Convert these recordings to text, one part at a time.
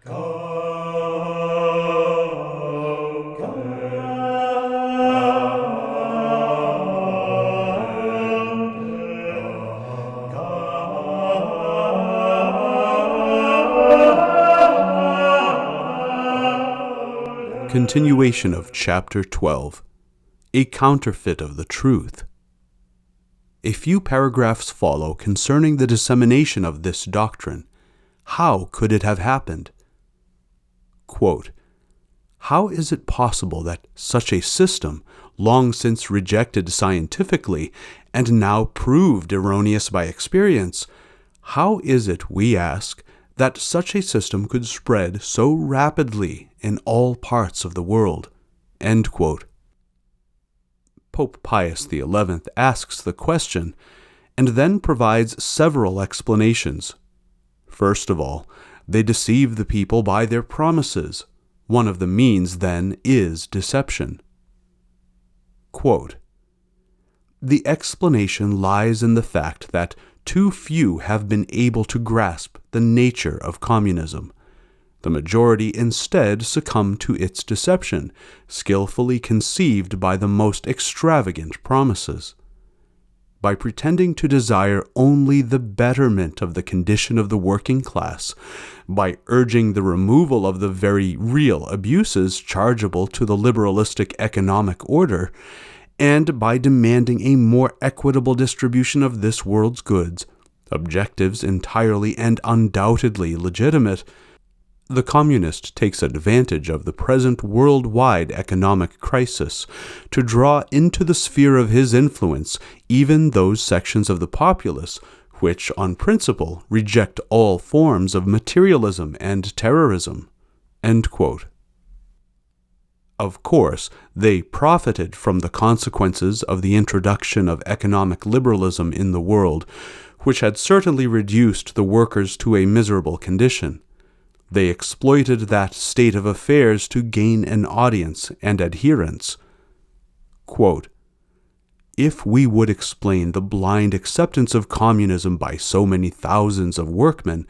Continuation of Chapter 12. A Counterfeit of the Truth. A few paragraphs follow concerning the dissemination of this doctrine. How could it have happened? Quote, "How is it possible that such a system, long since rejected scientifically, and now proved erroneous by experience, how is it, we ask, that such a system could spread so rapidly in all parts of the world?" End quote. Pope Pius XI asks the question, and then provides several explanations. First of all, they deceive the people by their promises. One of the means, then, is deception. Quote, "The explanation lies in the fact that too few have been able to grasp the nature of communism. The majority instead succumb to its deception, skillfully conceived by the most extravagant promises. By pretending to desire only the betterment of the condition of the working class, by urging the removal of the very real abuses chargeable to the liberalistic economic order, and by demanding a more equitable distribution of this world's goods, objectives entirely and undoubtedly legitimate, the communist takes advantage of the present worldwide economic crisis to draw into the sphere of his influence even those sections of the populace which, on principle, reject all forms of materialism and terrorism." End quote. Of course, they profited from the consequences of the introduction of economic liberalism in the world, which had certainly reduced the workers to a miserable condition. They exploited that state of affairs to gain an audience and adherents. Quote, "If we would explain the blind acceptance of communism by so many thousands of workmen,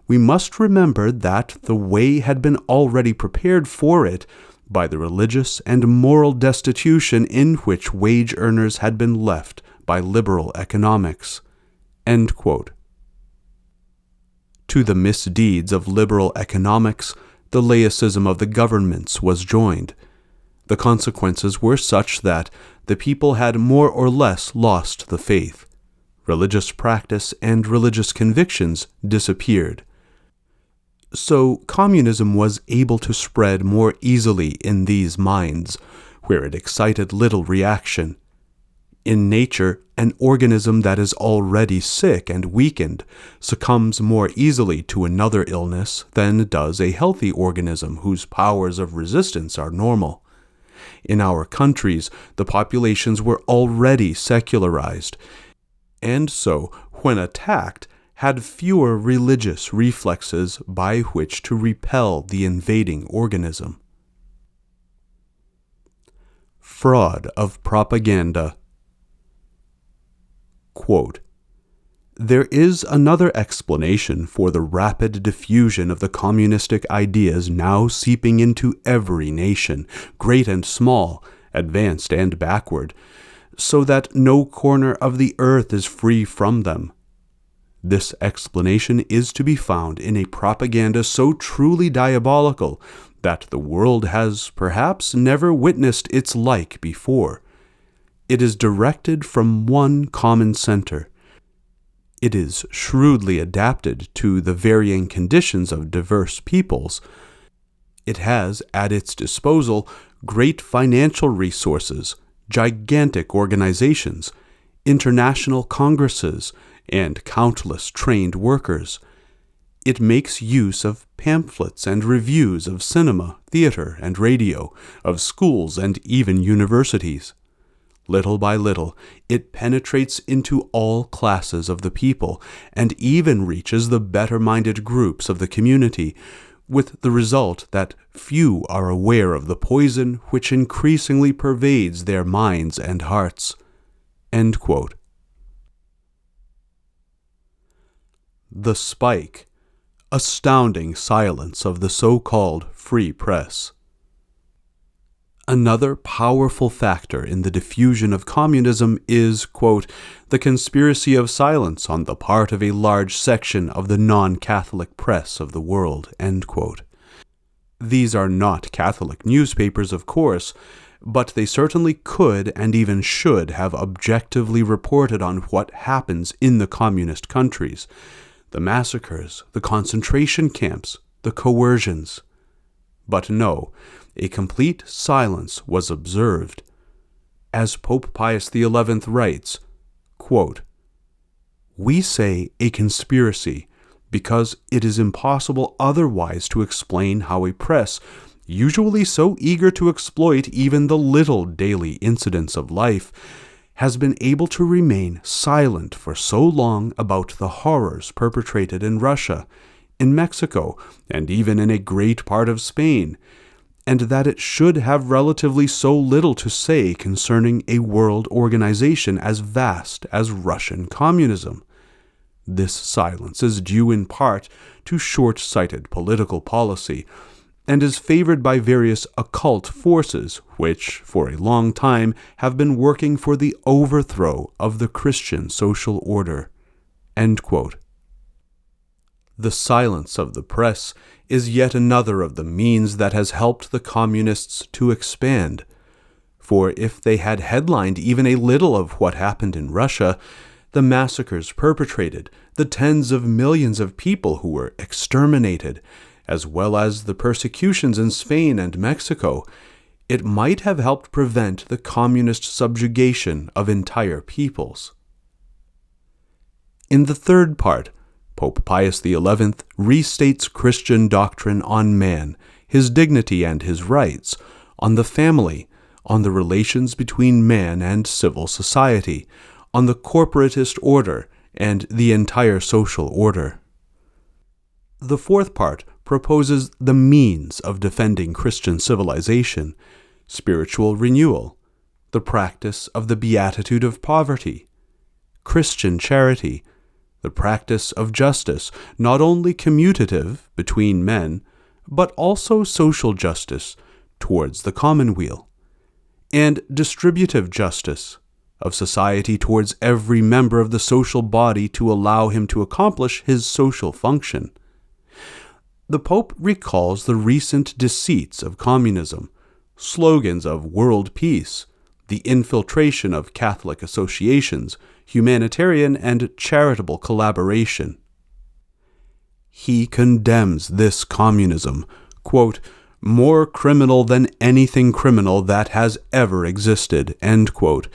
we must remember that the way had been already prepared for it by the religious and moral destitution in which wage earners had been left by liberal economics." End quote. To the misdeeds of liberal economics, the laicism of the governments was joined. The consequences were such that the people had more or less lost the faith. Religious practice and religious convictions disappeared. So communism was able to spread more easily in these minds, where it excited little reaction. In nature, an organism that is already sick and weakened succumbs more easily to another illness than does a healthy organism whose powers of resistance are normal. In our countries, the populations were already secularized, and so, when attacked, had fewer religious reflexes by which to repel the invading organism. Fraud of propaganda. Quote, "There is another explanation for the rapid diffusion of the communistic ideas now seeping into every nation, great and small, advanced and backward, so that no corner of the earth is free from them. This explanation is to be found in a propaganda so truly diabolical that the world has perhaps never witnessed its like before. It is directed from one common center. It is shrewdly adapted to the varying conditions of diverse peoples. It has at its disposal great financial resources, gigantic organizations, international congresses, and countless trained workers. It makes use of pamphlets and reviews of cinema, theater, and radio, of schools and even universities. Little by little, it penetrates into all classes of the people, and even reaches the better-minded groups of the community, with the result that few are aware of the poison which increasingly pervades their minds and hearts." End quote. The spike, Astounding silence of the so-called free press. Another powerful factor in the diffusion of communism is, quote, the conspiracy of silence on the part of a large section of the non-Catholic press of the world, end quote. These are not Catholic newspapers, of course, but they certainly could and even should have objectively reported on what happens in the communist countries, the massacres, the concentration camps, the coercions. But no, a complete silence was observed. As Pope Pius XI writes, quote, "We say a conspiracy because it is impossible otherwise to explain how a press, usually so eager to exploit even the little daily incidents of life, has been able to remain silent for so long about the horrors perpetrated in Russia, in Mexico, and even in a great part of Spain, and that it should have relatively so little to say concerning a world organization as vast as Russian communism. This silence is due in part to short-sighted political policy, and is favored by various occult forces which, for a long time, have been working for the overthrow of the Christian social order." End quote. The silence of the press is yet another of the means that has helped the communists to expand. For if they had headlined even a little of what happened in Russia, the massacres perpetrated, the tens of millions of people who were exterminated, as well as the persecutions in Spain and Mexico, it might have helped prevent the communist subjugation of entire peoples. In the third part, Pope Pius XI restates Christian doctrine on man, his dignity and his rights, on the family, on the relations between man and civil society, on the corporatist order, and the entire social order. The fourth part proposes the means of defending Christian civilization, spiritual renewal, the practice of the beatitude of poverty, Christian charity, the practice of justice, not only commutative between men, but also social justice towards the commonweal, and distributive justice of society towards every member of the social body to allow him to accomplish his social function. The Pope recalls the recent deceits of communism, slogans of world peace, the infiltration of Catholic associations, humanitarian and charitable collaboration. He condemns this communism, quote, "more criminal than anything criminal that has ever existed," end quote,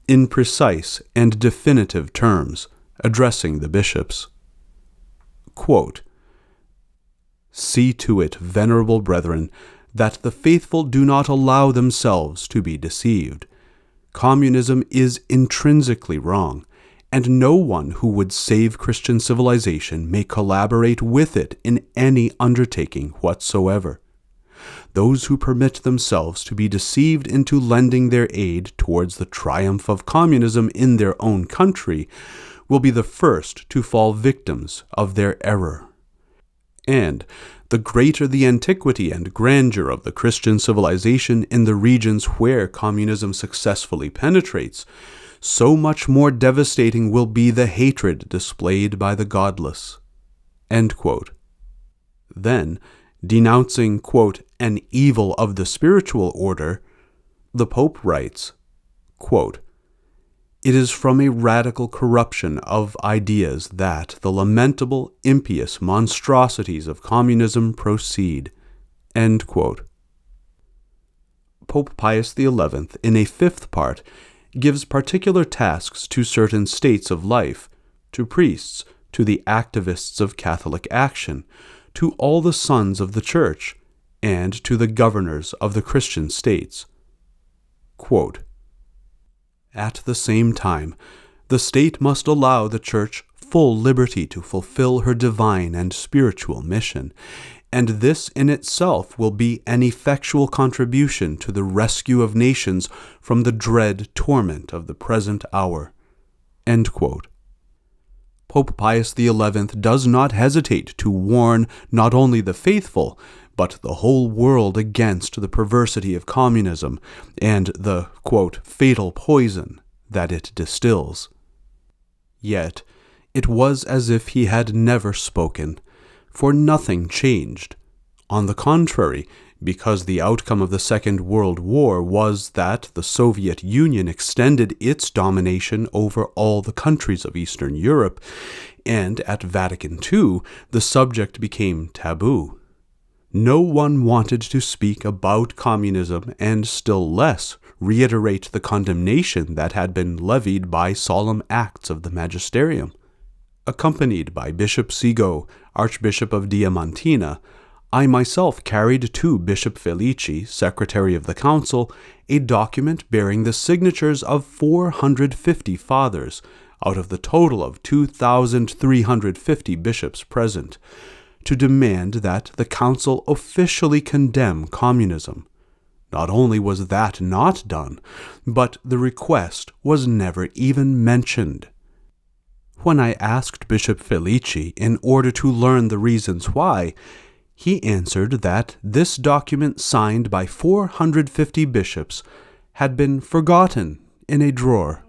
in precise and definitive terms, addressing the bishops. Quote, "See to it, venerable brethren, that the faithful do not allow themselves to be deceived. Communism is intrinsically wrong, and no one who would save Christian civilization may collaborate with it in any undertaking whatsoever. Those who permit themselves to be deceived into lending their aid towards the triumph of communism in their own country will be the first to fall victims of their error. And the greater the antiquity and grandeur of the Christian civilization in the regions where communism successfully penetrates, so much more devastating will be the hatred displayed by the godless." End quote. Then, denouncing, quote, "an evil of the spiritual order," the Pope writes, quote, "It is from a radical corruption of ideas that the lamentable, impious monstrosities of communism proceed." End quote. Pope Pius XI, in a fifth part, gives particular tasks to certain states of life, to priests, to the activists of Catholic action, to all the sons of the Church, and to the governors of the Christian states. Quote, "At the same time, the state must allow the Church full liberty to fulfill her divine and spiritual mission, and this in itself will be an effectual contribution to the rescue of nations from the dread torment of the present hour." End quote. Pope Pius XI does not hesitate to warn not only the faithful, but the whole world against the perversity of communism and the, quote, fatal poison that it distills. Yet, it was as if he had never spoken, for nothing changed. On the contrary, because the outcome of the Second World War was that the Soviet Union extended its domination over all the countries of Eastern Europe, and at Vatican II, the subject became taboo. No one wanted to speak about communism, and still less reiterate the condemnation that had been levied by solemn acts of the magisterium. Accompanied by Bishop Sigo, Archbishop of Diamantina, I myself carried to Bishop Felici, Secretary of the Council, a document bearing the signatures of 450 fathers, out of the total of 2,350 bishops present, to demand that the Council officially condemn communism. Not only was that not done, but the request was never even mentioned. When I asked Bishop Felici in order to learn the reasons why, he answered that this document signed by 450 bishops had been forgotten in a drawer